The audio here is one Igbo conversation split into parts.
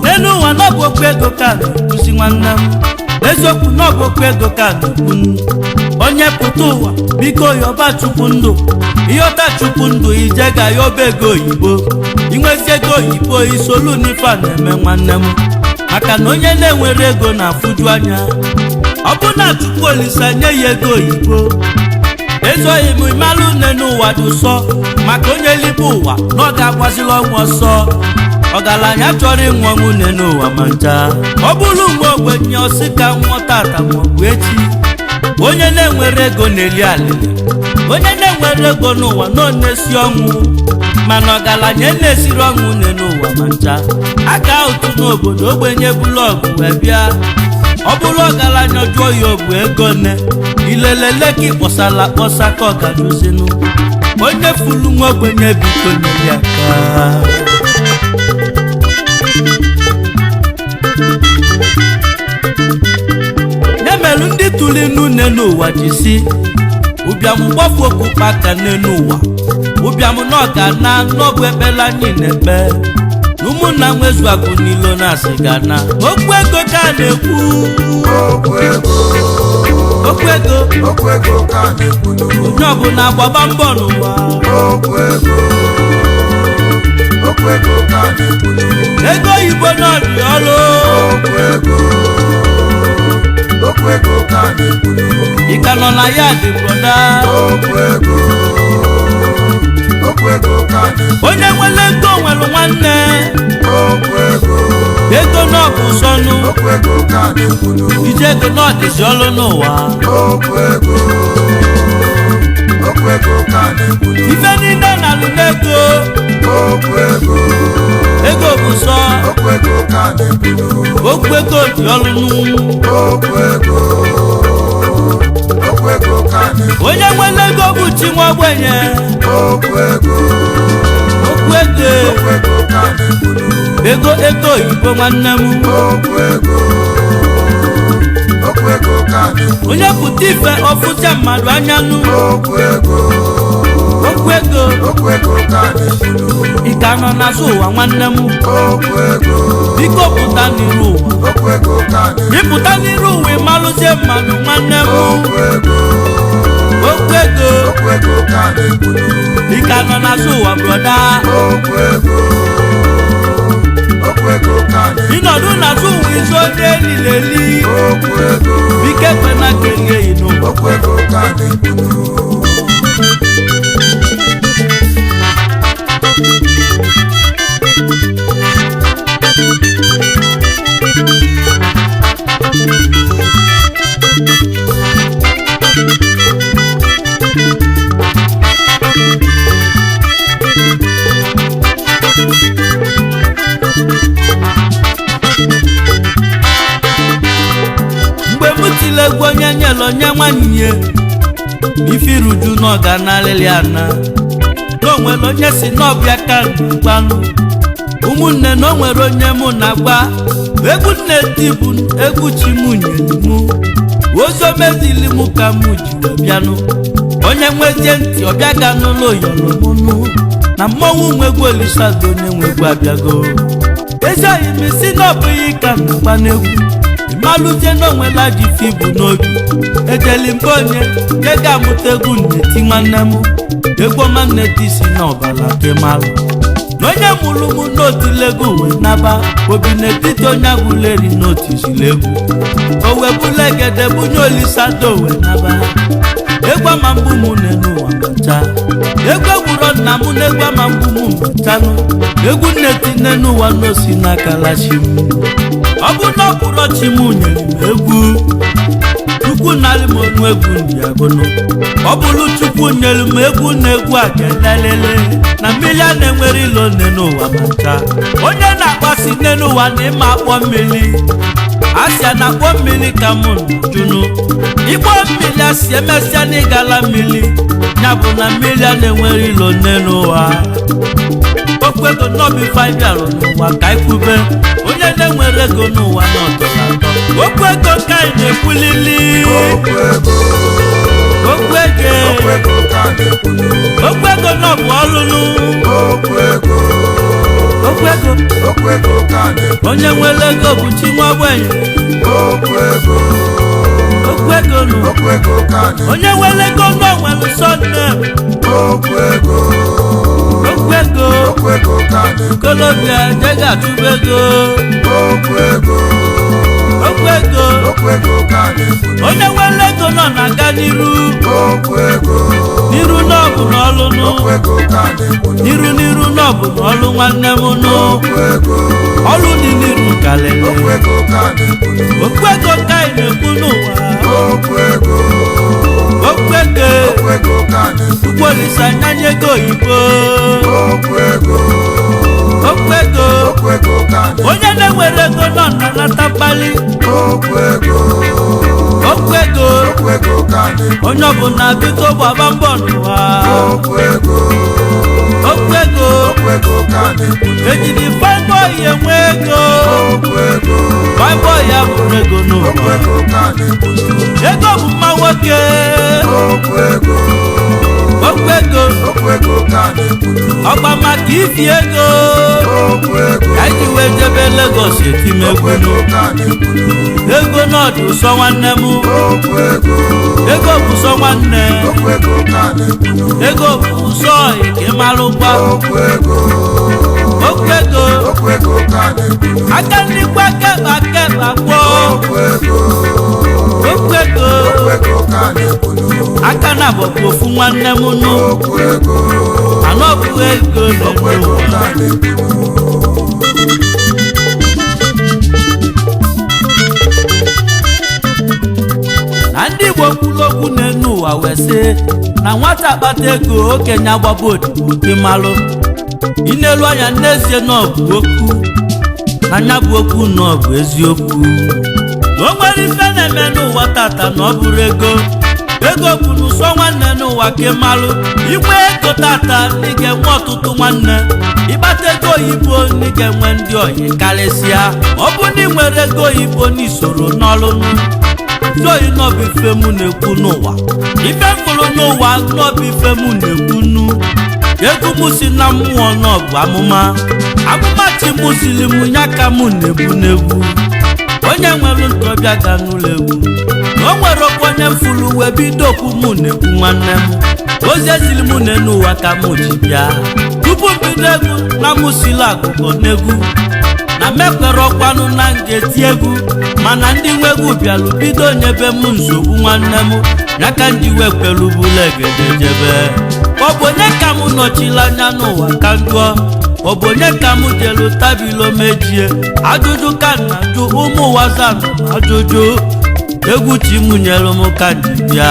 Nenu wana bokwego kanu kusi nwanna ezoku no bokwego kanu onye pụta ụwa biko yoba chukwu ndụ iyota chukwu ndụ ijega yoba ego oyibo inwezi ego oyibo isolu n'ifa na-eme nwanne m maka na onye na-enwere ego na-afụju anya ọ bụ na chukwu olisa nye ya ego oyibo ezoghị m imalụ nne n'ụwa dị ụsọ maka onye libe ụwa na ọ ga-agbazila ọnwụ ọsọ ọgaranya chọrọ ịnwụ ọnwụ nne n'ụwa ma ncha ọ bụrụ mgbe ogbenye ọsị ka nwụọ tata maọbụ echi onye na-enwere ego na-eli alili onye na-enwere ego n'ụwa na ọ na-esi ọnwụ mana ọgaranya na-esiri ọnwụ nne n'ụwa ma ncha aka otu n'obodo ogbenye blọọgụ wee bịa ọ bụrụ ọgaranya jụọ ya ọbụ ego nne ilelele ka ịkpọsala kpọsa ka ọ ga-adụzinụ onye furu nwa ogbenye biko nyere aka nemelu ndị tụrụ inu nne n'ụwa jisi ụbịam gbafu okpukpe aka nne n'ụwa ụbịam na ọga na n'ọbụ ekpela anyị na-ekpe na ụmụnna nwezu agụ n'ilo na-asị ga na okwu ego ka a na-ekwu okwu ego ka a na-ekwu onye ọbụla gbaba mbọ n'ụwa ego oyibo n'ọdị ọrụ ị ka nọ na ya dị broda onye nwere ego nwere nwanne ego n'ọbụ sọnụ ije ego n'ọdịzi ọrụ n'ụwa ife niile na-alụ n'ego ego bụ sọ okwu ego dị ọrụ onye nwere ego bụ chi nwa ogbenye okwu ego oyibo nwanne m onye pụta ife ọfụcha mmadụ anya nụ okwu ego ị ka nọ n'azụ ụwa nwanne m biko pụta n'iru ụwa ịpụta n'iru ụwa ịmalụzie mmadụ nwanne m okwu ego ị ka nọ n'azụ ụwa broda ịnọdụ n'azụ ụwa izu onye elileli biko ekwe na kenye inu egwu onye nyelo onye nwanyị ifiruju n'ọga n'alịlị ana n'onwere onye si n'ọbịa ka gbanụ ụmụnne na onwere onye mụ na-agba egwu nne di bụ egwu chi mụ nyere mụ ozo mezili mụ ka mụ ji bịanụ onye nwezie ntị ọbịa ga n'ụlọ oyoro mụnụ na mmọnwụ nwegwu Olisado onye nwegwu abịago ezighị m isi na ọ bụghị ka na-agba n'egwu malụzie n'onwela ji fibu n'obi ejeli mbe onye nke ga-amụta egwu nneti nwanne m egwu ọma nneti si n'ọbala ke malụ na onye mụrụ mụ n'otilego wee naba obi n'etiti onye agwụleri n'otizili egwu o wee bụla egede bunye Olisado wee naba egwa ma mgbu mụ n'ụwa macha egwu gwụrụ nna m n'egwa ma mgbu mụ machanụ egwu nneti n'ụwa n'osi n'akala chi m ọ bụ na ọ bụrụ chi m nyere m egwu Chukwu nalị m onu egwu ndị agụnụ ọ bụrụ Chukwu nyere m egwu na-egwu a ga-elelele na mmiri a na-enwere ilo n'ụwa macha onye na-akpasi n'ụwa na ịma akpọ mmiri asịa na-akpọ mmiri ka mụ jụnụ ịkpọ mmiri asị emesịa n'ịgala mmiri ya bụ na mmiri a na-enwere ilo n'ụwa okwu ego n'obi faịbịarụ n'ụwa ka ikwube onye na-enwere ego n'ụwa n'ọtọla atọ okwu ego ka anyị na-ekwulili okwu ego n'ọbụ ọlụlụ okwu ego onye nwere ego bụ chi nwa ogbenye okwu ego onye nwere ego n'onwere sọnne okwu ego kolobia jega atụba ego okwu ego onye nwere ego nọ na-aga n'iru n'ọbụ n'ọlụnụ n'iru n'ọbụ n'ọlụ nwanne m nụ ọlụ dị n'iru kalele okwu ego ka anyị na-ekwu n'ụwa okwu ego Olisa nyanye ego oyibo okwu ego onye na-enwere ego nọ na-anata mkpali okwu ego onye ọbụla biko gbaba mbọ n'ụwa okwu ego ejiri fanboy enwe ego fanboy ya bụrụ ego n'ụwa ego bụ mma nwoke okwu ego ọgba maka ifi ego ka anyị wee jebe Lagos etimegwu ego n'ọdụ ụsọ nwanne m ego bụ ụsọ nwanne ego bụ ụsọ ike malụkwa okwu ego aka nnikwa keba kwọ okwu ego aka na bọbụ ofu nwanne m nụ anọ bụ ego n'ụwa na ndị Igbo kwuru okwu n'ụwa wee sị na nwata akpata ego okenye agbaba odibo dị malụ inelu anya n'ezie n'ọbụ okwu anya bụ okwu n'ọbụ eziokwu o nwere ife na-eme n'ụwa tata na ọ bụrụ ego bụ n'ụsọ nwanne n'ụwa kemalụ igwe ego tata ị ga-enwe ọtụtụ nwanne ịgbata ego oyibo ị ga-enwe ndị oyi karịsịa ọ bụ na ị nwere ego oyibo n'isoro n'ọlụnụ zoyi n'ọbụ ife mụ na-ekwu n'ụwa ife mkpụrụ n'ụwa n'ọbụ ife mụ na-ekwu nu ego mụ si na mmụọ n'ọbụ amụma chi mụ siri mụ ya ka mụ na-egbu n'egwu onye nwere ntọbịa ga n'ụlọ egwu o nwere okwu onye mfulu wee bido okwu mụ na-ekwu nwanne m ozi ezili mụ n'ụwa ka mụ ji bịa tupu mbido egwu na mụ sili agụgọ n'egwu na mekwere ọkwanụ na ngeti egwu mana ndị nwe egwu bịalụ bido nyebe m nsogbu nwanne m ya ka ndị wekwelu bụla egedejebe ọ bụ onye ka mụ nọchila anya n'ụwa ka njụọ ọ bụ onye ka mụ jelu tabilo mejie ajụjụ ka na ajụ ụmụ wazan ajụjụ egwu chi mụ nyelu m ka njibịa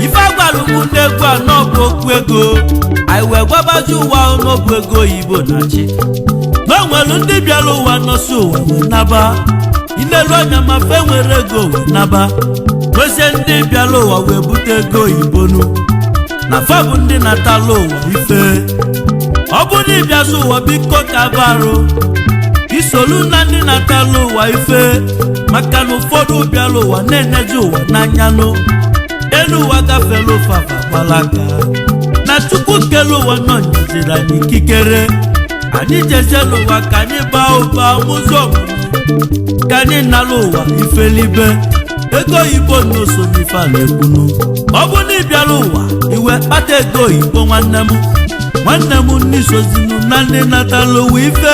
ife agbalụ mụ n'egwu a n'ọbụ okwu ego anyị wee gwabazi ụwa n'ọbụ ego oyibo na chi n'onwelu ndị bịara ụwa nọsi ụwa wee naba inelu anya ma fe nwere ego wee naba nwezie ndị bịara ụwa wee bute ego oyibo nu na fa bụ ndị natala ụwa ife ọ bụ na ịbịazi ụwa biko ka barụ isolu na ndị natala ụwa ife maka na ụfọdụ bịara ụwa na-enezi ụwa n'anyanụ elu ụwa gafere ụfafa gbalaga na Chukwu kele ụwa nọ nyeziri anyị ikikere anyị jezie n'ụwa ka anyị baa ụba ụzọ ka anyị nala ụwa ifelibe ego oyibo n'oso n'ife a na-ekwunu ọ bụ na ịbịara ụwa iwe kpata ego oyibo nwanne m n'isozinu na ndị natala ụwa ife